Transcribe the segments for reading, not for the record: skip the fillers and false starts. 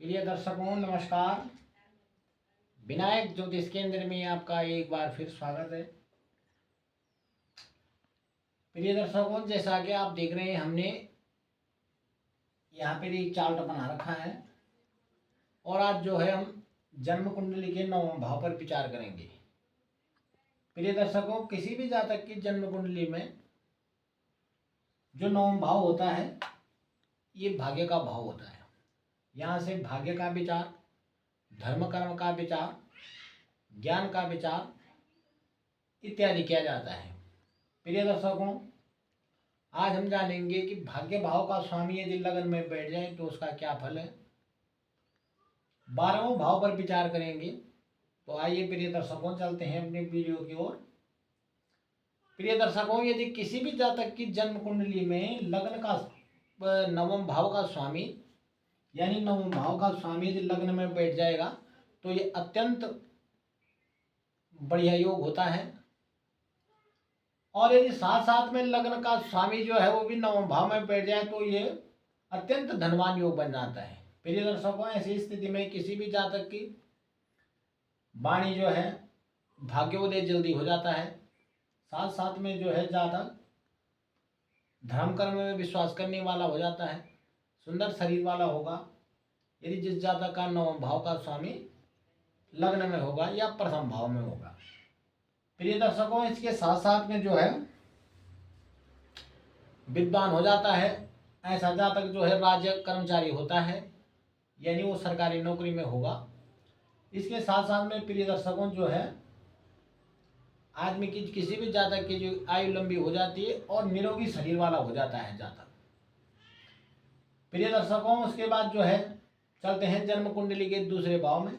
प्रिय दर्शकों नमस्कार। विनायक ज्योतिष केंद्र में आपका एक बार फिर स्वागत है। प्रिय दर्शकों, जैसा कि आप देख रहे हैं, हमने यहाँ पर एक चार्ट बना रखा है और आज जो है हम जन्म कुंडली के 9वें भाव पर विचार करेंगे। प्रिय दर्शकों, किसी भी जातक की जन्म कुंडली में जो 9वां भाव होता है ये भाग्य का भाव होता है। यहाँ से भाग्य का विचार, धर्म कर्म का विचार, ज्ञान का विचार इत्यादि किया जाता है। प्रिय दर्शकों, आज हम जानेंगे कि भाग्य भाव का स्वामी यदि लगन में बैठ जाए तो उसका क्या फल है। 12वें भाव पर विचार करेंगे। तो आइए प्रिय दर्शकों, चलते हैं अपने वीडियो की ओर। प्रिय दर्शकों, यदि किसी भी जातक की जन्म कुंडली में लग्न का 9वें भाव का स्वामी यानी 9वें भाव का स्वामी यदि लग्न में बैठ जाएगा तो ये अत्यंत बढ़िया योग होता है। और यदि साथ साथ में लग्न का स्वामी जो है वो भी 9वें भाव में बैठ जाए तो ये अत्यंत धनवान योग बन जाता है। प्रिय दर्शकों, ऐसी स्थिति में किसी भी जातक की वाणी जो है भाग्योदय जल्दी हो जाता है। साथ साथ में जो है जातक धर्म कर्म में विश्वास करने वाला हो जाता है, सुंदर शरीर वाला होगा यदि जिस जातक का 9वें भाव का स्वामी लग्न में होगा या प्रथम भाव में होगा। प्रिय दर्शकों, इसके साथ साथ में जो है विद्वान हो जाता है। ऐसा जातक जो है राज्य कर्मचारी होता है, यानी वो सरकारी नौकरी में होगा। इसके साथ साथ में प्रिय दर्शकों जो है आदमी की किसी भी जातक की जो आयु लंबी हो जाती है और निरोगी शरीर वाला हो जाता है जातक। प्रिय दर्शकों, उसके बाद जो है चलते हैं जन्म कुंडली के दूसरे भाव में।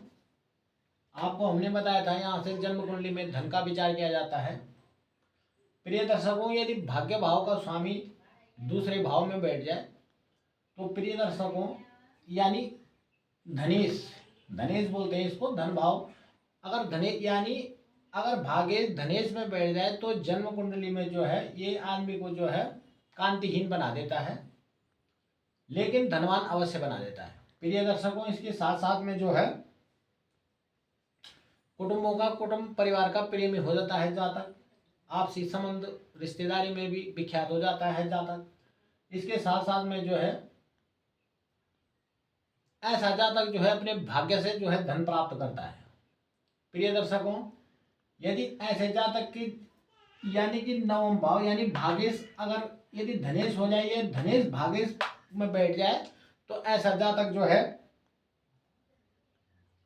आपको हमने बताया था यहाँ से जन्म कुंडली में धन का विचार किया जाता है। प्रिय दर्शकों, यदि भाग्य भाव का स्वामी दूसरे भाव में बैठ जाए तो प्रिय दर्शकों यानी धनेश बोलते हैं इसको, धन भाव। अगर धनेश यानी अगर भाग्य धनेश में बैठ जाए तो जन्म कुंडली में जो है ये आदमी को जो है कांतिहीन बना देता है, लेकिन धनवान अवश्य बना देता है। प्रिय दर्शकों, इसके साथ साथ में जो है कुटुंब परिवार का प्रेमी हो जाता है जातक। आपसी संबंध रिश्तेदारी में भी विख्यात हो जाता है जातक। इसके साथ साथ में जो है ऐसा जातक जो है अपने भाग्य से जो है धन प्राप्त करता है। प्रिय दर्शकों, यदि ऐसे जातक की यानी कि 9वां भाव यानी भागेश अगर यदि धनेश हो जाए या धनेश भागेश में बैठ जाए तो ऐसा जातक जो है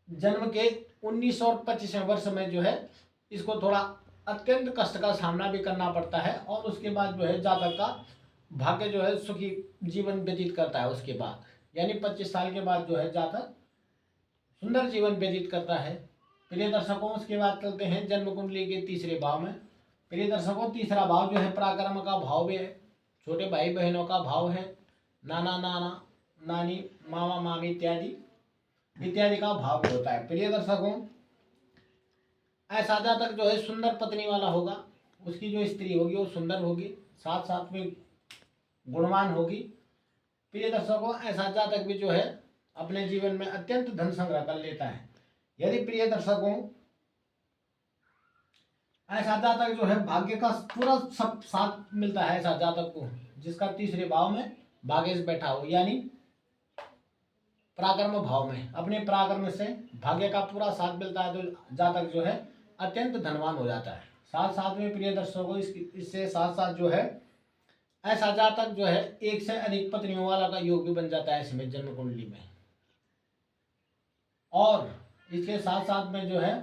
जन्म के 19 और 25वें वर्ष में जो है इसको थोड़ा अत्यंत कष्ट का सामना भी करना पड़ता है और उसके बाद जो है जातक का भाग्य जो है सुखी जीवन व्यतीत करता है। उसके बाद यानी 25 साल के बाद जो है जातक सुंदर जीवन व्यतीत करता है। प्रिय दर्शकों, उसके बाद चलते हैं जन्म कुंडली के तीसरे भाव में। प्रिय दर्शकों, तीसरा भाव जो है पराक्रम का भाव भी है, छोटे भाई बहनों का भाव है, नाना नानी मामा मामी इत्यादि का भाव भी होता है। प्रिय दर्शकों, ऐसा जातक जो है सुंदर पत्नी वाला होगा, उसकी जो स्त्री होगी वो सुंदर होगी, साथ साथ में गुणवान होगी। प्रिय दर्शकों, ऐसा जातक भी जो है अपने जीवन में अत्यंत धन संग्रह कर लेता है। यदि प्रिय दर्शकों ऐसा जातक जो है भाग्य का पूरा सब साथ मिलता है ऐसा जातक को जिसका तीसरे भाव में भागेश बैठा हो, यानी पराक्रम भाव में अपने पराक्रम से भाग्य का पूरा साथ मिलता है तो जातक जो है अत्यंत धनवान हो जाता है। साथ साथ में प्रिय दर्शकों इससे साथ साथ जो है ऐसा जातक जो है एक से अधिक पत्नियों वाला का योग भी बन जाता है इसमें जन्म कुंडली में। और इसके साथ साथ में जो है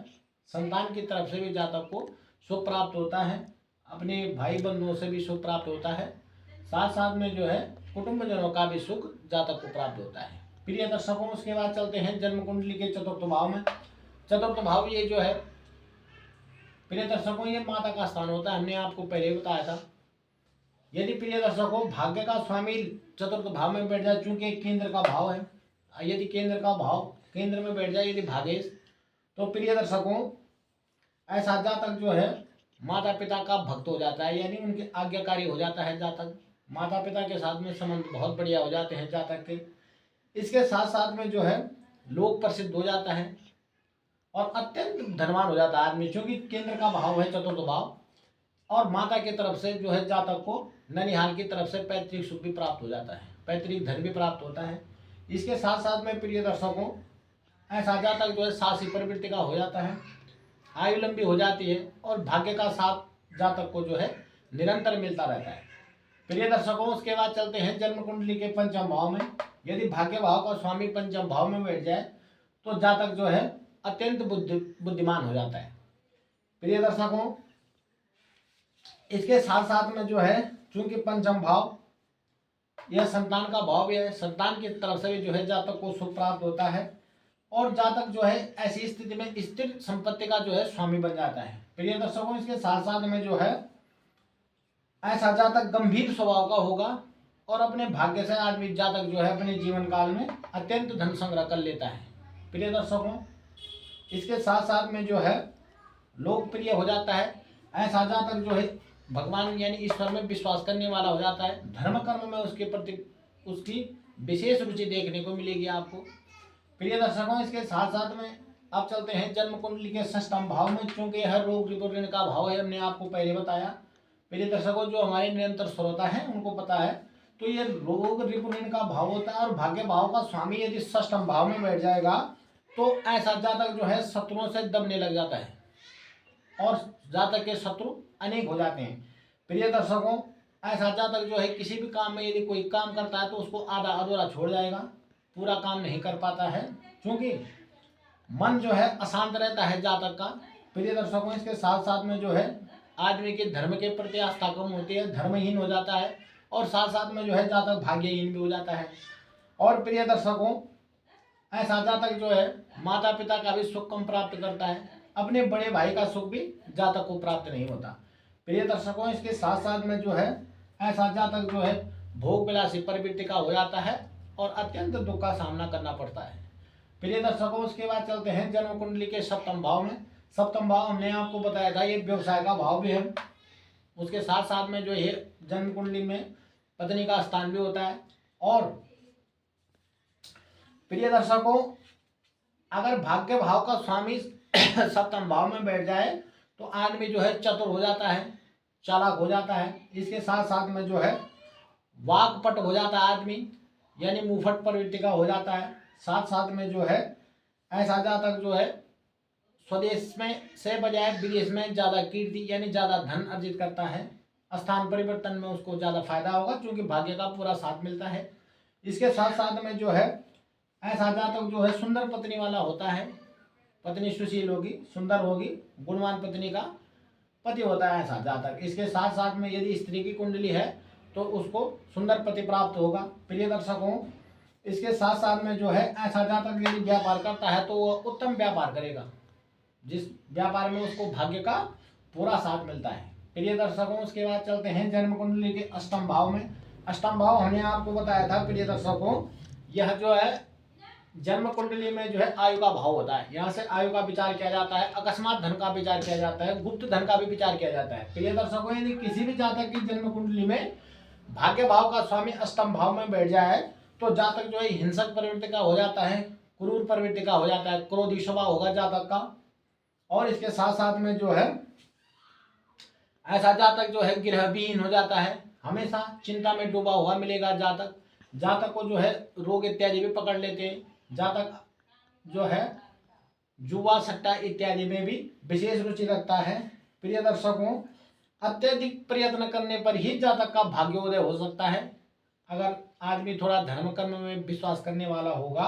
संतान की तरफ से भी जातक को सुख प्राप्त होता है, अपने भाई बंधुओं से भी सुख प्राप्त होता है, साथ साथ में जो है कुटुंबजनों का भी सुख जातक को प्राप्त होता है। प्रिय दर्शकों, उसके बाद चलते हैं जन्म कुंडली के चतुर्थ भाव में। चतुर्थ भाव ये जो है प्रिय दर्शकों ये माता का स्थान होता है, हमने आपको पहले बताया था। यदि प्रिय दर्शकों भाग्य का स्वामी चतुर्थ भाव में बैठ जाए, चूंकि केंद्र का भाव है, यदि केंद्र में बैठ जाए यदि भागेश, तो प्रिय दर्शकों ऐसा जातक जो है माता पिता का भक्त हो जाता है, यानी उनके आज्ञाकारी हो जाता है जातक। माता पिता के साथ में संबंध बहुत बढ़िया हो जाते हैं जातक के। इसके साथ साथ में जो है लोक प्रसिद्ध हो जाता है और अत्यंत धनवान हो जाता है आदमी, क्योंकि केंद्र का भाव है चतुर्थ भाव, और माता की तरफ से जो है जातक को ननिहाल की तरफ से पैतृक सुख भी प्राप्त हो जाता है, पैतृक धन भी प्राप्त होता है। इसके साथ साथ में प्रिय दर्शकों, ऐसा जातक जो है साहसी प्रवृत्ति का हो जाता है, आयु लंबी हो जाती है और भाग्य का साथ जातक को जो है निरंतर मिलता रहता है। प्रिय दर्शकों, उसके बाद चलते हैं जन्म कुंडली के पंचम भाव में। यदि भाग्य भाव का स्वामी पंचम भाव में बैठ जाए तो जातक जो है अत्यंत बुद्धिमान हो जाता है। प्रिय दर्शकों, इसके साथ साथ में जो है चूंकि पंचम भाव यह संतान का भाव भी है, संतान की तरफ से भी जो है जातक को सुख प्राप्त होता है और जातक जो है ऐसी स्थिति में स्थिर संपत्ति का जो है स्वामी बन जाता है। प्रिय दर्शकों, इसके साथ साथ में जो है ऐसा जातक गंभीर स्वभाव का होगा और अपने भाग्य से आदमी जातक जो है अपने जीवन काल में अत्यंत धन संग्रह कर लेता है। प्रिय दर्शकों, इसके साथ साथ में जो है लोकप्रिय हो जाता है। ऐसा जातक जो है भगवान यानी ईश्वर में विश्वास करने वाला हो जाता है। धर्म कर्म में उसके प्रति उसकी विशेष रुचि देखने को मिलेगी आपको। प्रिय दर्शकों, इसके साथ साथ में अब चलते हैं जन्म कुंडली के षष्ठम भाव में, क्योंकि यह रोग ऋण का भाव है, हमने आपको पहले बताया। प्रिय दर्शकों, जो हमारे निरंतर श्रोता है उनको पता है, तो ये रोग ऋण का भाव होता है और भाग्य भाव का स्वामी यदि षष्ठम भाव में बैठ जाएगा तो ऐसा जातक जो है शत्रुओं से दबने लग जाता है और जातक के शत्रु अनेक हो जाते हैं। प्रिय दर्शकों, ऐसा जातक जो है किसी भी काम में यदि कोई काम करता है तो उसको आधा अधूरा छोड़ जाएगा, पूरा काम नहीं कर पाता है, क्योंकि मन जो है अशांत रहता है जातक का। प्रिय दर्शकों, इसके साथ साथ में जो है आदमी के धर्म के प्रति आस्था कम होती है, धर्महीन हो जाता है और साथ साथ में जो है जातक भाग्यहीन भी हो जाता है। और प्रिय दर्शकों, ऐसा जातक जो है माता पिता का भी सुख कम प्राप्त करता है, अपने बड़े भाई का सुख भी जातक को प्राप्त नहीं होता। प्रिय दर्शकों, इसके साथ साथ में जो है ऐसा जातक जो है भोग विलासी प्रवृत्ति का हो जाता है और अत्यंत दुख का सामना करना पड़ता है। प्रिय दर्शकों, उसके बाद चलते हैं जन्म कुंडली के सप्तम भाव में। सप्तम भाव हमने आपको बताया था ये व्यवसाय का भाव भी है। उसके साथ साथ में जो है जन्म कुंडली में पत्नी का स्थान भी होता है। और प्रिय दर्शकों, अगर भाग्य भाव का स्वामी सप्तम भाव में बैठ जाए तो आदमी जो है चतुर हो जाता है, चालाक हो जाता है। इसके साथ साथ में जो है वाकपट हो जाता है आदमी, यानी मुंहफट प्रवृत्ति का हो जाता है। साथ साथ में जो है ऐसा जातक जो है स्वदेश में से बजाय विदेश में ज़्यादा कीर्ति यानी ज़्यादा धन अर्जित करता है। स्थान परिवर्तन में उसको ज़्यादा फायदा होगा क्योंकि भाग्य का पूरा साथ मिलता है। इसके साथ साथ में जो है ऐसा जातक जो है सुंदर पत्नी वाला होता है, पत्नी सुशील होगी, सुंदर होगी, गुणवान पत्नी का पति होता है ऐसा जातक। इसके साथ साथ में यदि स्त्री की कुंडली है तो उसको सुंदर पति प्राप्त होगा। प्रिय दर्शकों, इसके साथ साथ में जो है ऐसा जातक यदि व्यापार करता है तो वह उत्तम व्यापार करेगा, जिस व्यापार में उसको भाग्य का पूरा साथ मिलता है। प्रिय दर्शकों, उसके बाद चलते हैं जन्म कुंडली के अष्टम भाव में। अष्टम भाव हमने आपको बताया था प्रिय दर्शकों, यह जो है जन्म कुंडली में जो है आयु का भाव होता है। यहाँ से आयु का विचार किया जाता है, अकस्मात धन का विचार किया जाता है, गुप्त धन का भी विचार किया जाता है। प्रिय दर्शकों, यदि किसी भी जातक की जन्म कुंडली में भाग्य भाव का स्वामी अष्टम भाव में बैठ जाए तो जातक जो है हिंसक प्रवृत्ति का हो जाता है, क्रूर प्रवृत्ति का हो जाता है, क्रोधी स्वभाव होगा जातक का। और इसके साथ साथ में जो है ऐसा जातक जो है गृहविहीन हो जाता है, हमेशा चिंता में डूबा हुआ मिलेगा जातक। जातक को जो है रोग इत्यादि भी पकड़ लेते हैं। जातक जो है जुआ सट्टा इत्यादि में भी विशेष रुचि रखता है। प्रिय दर्शकों, अत्यधिक प्रयत्न करने पर ही जातक का भाग्योदय हो सकता है। अगर आदमी थोड़ा धर्म कर्म में विश्वास करने वाला होगा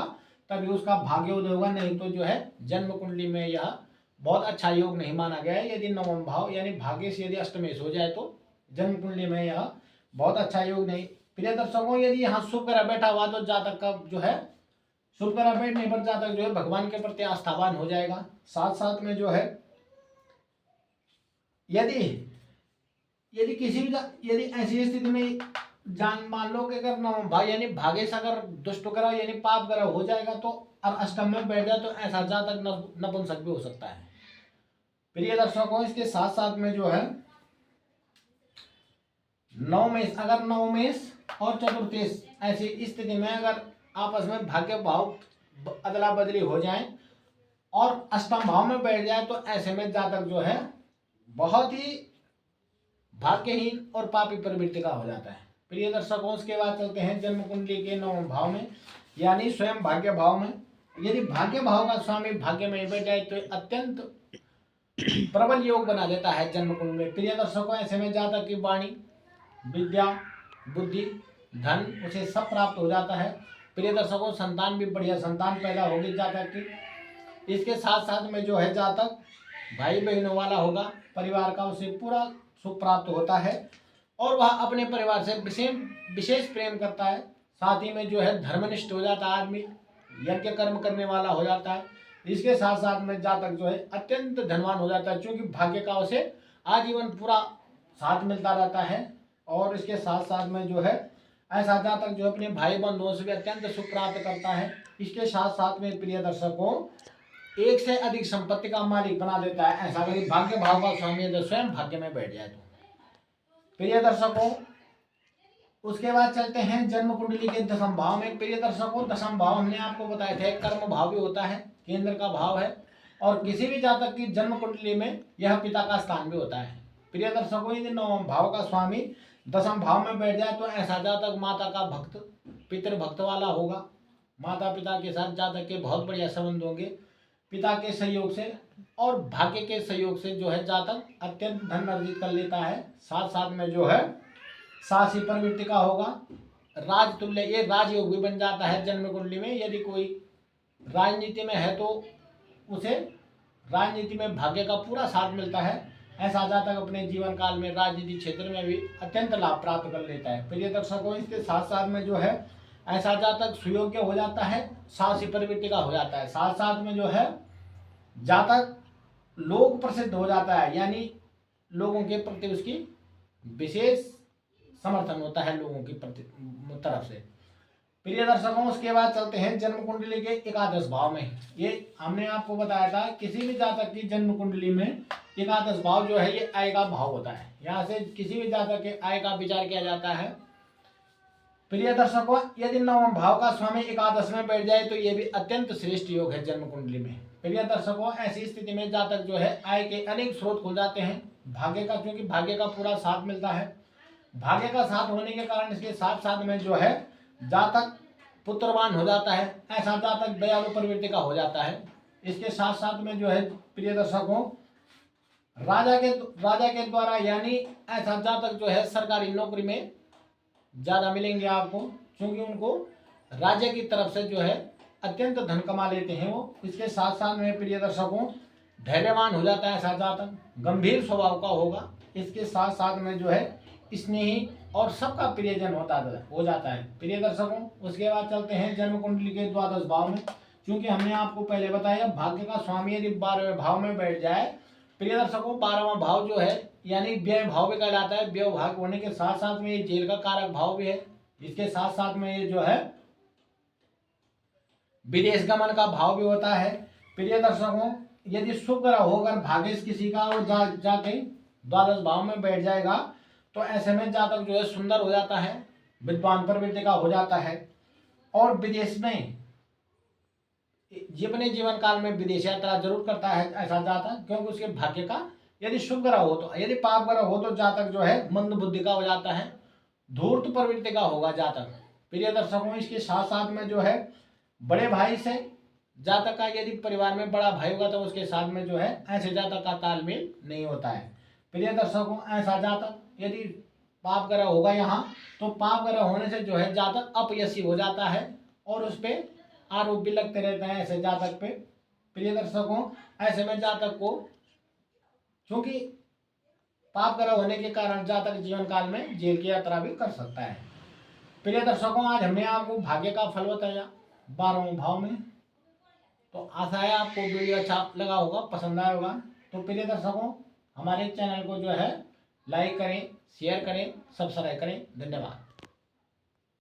तभी उसका भाग्योदय होगा, नहीं तो जो है जन्म कुंडली में यह बहुत अच्छा योग नहीं माना गया है। यदि नवम भाव यानी भाग्य से यदि अष्टमेश हो जाए तो जन्म कुंडली में यह बहुत अच्छा योग नहीं। प्रिय दर्शकों, यदि यहाँ शुभ ग्रह बैठा हुआ तो जातक का जो है शुभ ग्रह बैठने पर जातक जो है भगवान के प्रति आस्थावान हो जाएगा। साथ साथ में जो है यदि किसी भी यदि ऐसी स्थिति में जान मान लो कि अगर नवम भाव यानी भाग्य से अगर दुष्ट ग्रह यानी पाप ग्रह हो जाएगा तो और अष्टम में बैठ जाए तो ऐसा जातक नपुंसक भी हो सकता है। प्रिय दर्शकों, इसके साथ साथ में जो है नवमेश, अगर नवमेश और चतुर्थेश ऐसी स्थिति में अगर आपस में भाग्य भाव अदला बदली हो जाए और अष्टम भाव में बैठ जाए तो ऐसे में जातक जो है बहुत ही भाग्यहीन और पापी प्रवृत्ति का हो जाता है। प्रिय दर्शकों, उसके बाद चलते हैं जन्म कुंडली के 9वें भाव में, यानी स्वयं भाग्य भाव में। यदि भाग्य भाव का स्वामी भाग्य में बैठ जाए तो अत्यंत प्रबल योग बना देता है जन्म कुंडली में। प्रिय दर्शकों, ऐसे में जातक की वाणी, विद्या, बुद्धि, धन उसे सब प्राप्त हो जाता है। प्रिय दर्शकों, संतान भी बढ़िया संतान पैदा होगी जातक की। इसके साथ साथ में जो है जातक भाई बहनों वाला होगा, परिवार का उसे पूरा सुख प्राप्त होता है और वह अपने परिवार से विशेष प्रेम करता है। साथ ही में जो है धर्मनिष्ठ हो जाता है आदमी, यज्ञ कर्म करने वाला हो जाता है। इसके साथ साथ में जातक जो है अत्यंत धनवान हो जाता है, क्योंकि भाग्य का उसे आजीवन पूरा साथ मिलता रहता है। और इसके साथ साथ में जो है ऐसा जातक जो अपने भाई बंधुओं से भी अत्यंत सुख प्राप्त करता है। इसके साथ साथ में प्रिय दर्शकों, एक से अधिक संपत्ति का मालिक बना देता है, ऐसा कभी भाग्य भाव का स्वामी यदि स्वयं भाग्य में बैठ जाए तो। प्रिय दर्शकों, उसके बाद चलते हैं जन्म कुंडली के 10वें भाव में। प्रिय दर्शकों, 10वां भाव हमने आपको बताया था कर्म भाव भी होता है, केंद्र का भाव है, और किसी भी जातक की जन्म कुंडली में यह पिता का स्थान भी होता है। प्रिय दर्शकों, यदि 9वें भाव का स्वामी 10वें भाव में बैठ जाए तो ऐसा जातक माता का भक्त, पितृभक्त वाला होगा। माता पिता के साथ जातक के बहुत बढ़िया संबंध होंगे। पिता के सहयोग से और भाग्य के सहयोग से जो है जातक अत्यंत धन अर्जित कर लेता है। साथ साथ में जो है साहसी प्रवृत्ति का होगा, राजतुल्य ये राजयोग भी बन जाता है जन्म कुंडली में। यदि कोई राजनीति में है तो उसे राजनीति में भाग्य का पूरा साथ मिलता है। ऐसा जातक अपने जीवन काल में राजनीति क्षेत्र में भी अत्यंत लाभ प्राप्त कर लेता है। प्रिय दर्शकों, इसके साथ साथ में जो है ऐसा जातक सुयोग्य हो जाता है, साहसी प्रवृत्ति का हो जाता है। साथ साथ में जो है जातक लोक प्रसिद्ध हो जाता है, यानी लोगों के प्रति उसकी विशेष समर्थन होता है लोगों की तरफ से। प्रिय दर्शकों, उसके बाद चलते हैं जन्म कुंडली के 11 भाव में। ये हमने आपको बताया था किसी भी जातक की जन्म कुंडली में 11 भाव जो है ये आय का भाव होता है। यहाँ से किसी भी जातक के आय का विचार किया जाता है। प्रिय दर्शकों, यदि 9वें भाव का स्वामी 11 में बैठ जाए तो ये भी अत्यंत श्रेष्ठ योग है जन्म कुंडली में। प्रिय दर्शकों, ऐसी स्थिति में जातक जो है आय के अनेक स्रोत खुल जाते हैं भाग्य का, क्योंकि भाग्य का पूरा साथ मिलता है। भाग्य का साथ होने के कारण इसके साथ साथ में जो है जातक पुत्रवान हो जाता है। ऐसा जातक दयालु प्रवृत्ति का हो जाता है। इसके साथ साथ में जो है प्रिय दर्शकों, राजा के द्वारा, यानी ऐसा जातक जो है सरकारी नौकरी में ज्यादा मिलेंगे आपको, क्योंकि उनको राज्य की तरफ से जो है अत्यंत धन कमा लेते हैं वो। इसके साथ साथ में प्रिय दर्शकों धैर्यवान हो जाता है ऐसा जातक, गंभीर स्वभाव का होगा। इसके साथ साथ में जो है स्नेही और सबका प्रियजन हो जाता है। प्रिय दर्शकों, उसके बाद चलते हैं जन्म कुंडली के 12 भाव में। क्योंकि हमने आपको पहले बताया भाग्य का स्वामी यदि 12वें भाव में बैठ जाए, प्रिय दर्शकों 12वां भाव जो है यानी व्यय भाव भी कहलाता है। व्यय भाग होने के साथ साथ में ये जेल का कारक भाव भी है। इसके साथ साथ में ये जो है विदेश गमन का भाव भी होता है। प्रिय दर्शकों, यदि शुभ ग्रह होकर भाग्य किसी का वो जाके 12 भाव में बैठ जाएगा तो ऐसे में जातक जो है सुंदर हो जाता है, विद्वान प्रवृत्ति का हो जाता है और विदेश में अपने जीवन काल में विदेश यात्रा जरूर करता है ऐसा जातक, क्योंकि उसके भाग्य का यदि शुभ ग्रह हो तो। यदि पाप ग्रह हो तो जातक जो है मंद बुद्धि का हो जाता है, धूर्त प्रवृत्ति का होगा जातक। प्रिय दर्शकों, इसके साथ साथ में जो है बड़े भाई से जातक का, यदि परिवार में बड़ा भाई होगा तो उसके साथ में जो है ऐसे जातक का तालमेल नहीं होता है। प्रिय दर्शकों, ऐसा जातक यदि पाप ग्रह होगा यहाँ तो पाप ग्रह होने से जो है जातक अपयशी हो जाता है और उस पर आरोप भी लगते रहते हैं ऐसे जातक पे। प्रिय दर्शकों, ऐसे में जातक को क्योंकि पाप ग्रह होने के कारण जातक जीवन काल में जेल की यात्रा भी कर सकता है। प्रिय दर्शकों, आज हमने आपको भाग्य का फल बताया 12वें भाव में। तो आशा है आपको वीडियो अच्छा लगा होगा, पसंद आया होगा। तो प्रिय दर्शकों, हमारे चैनल को जो है लाइक करें, शेयर करें, सब्सक्राइब करें। धन्यवाद।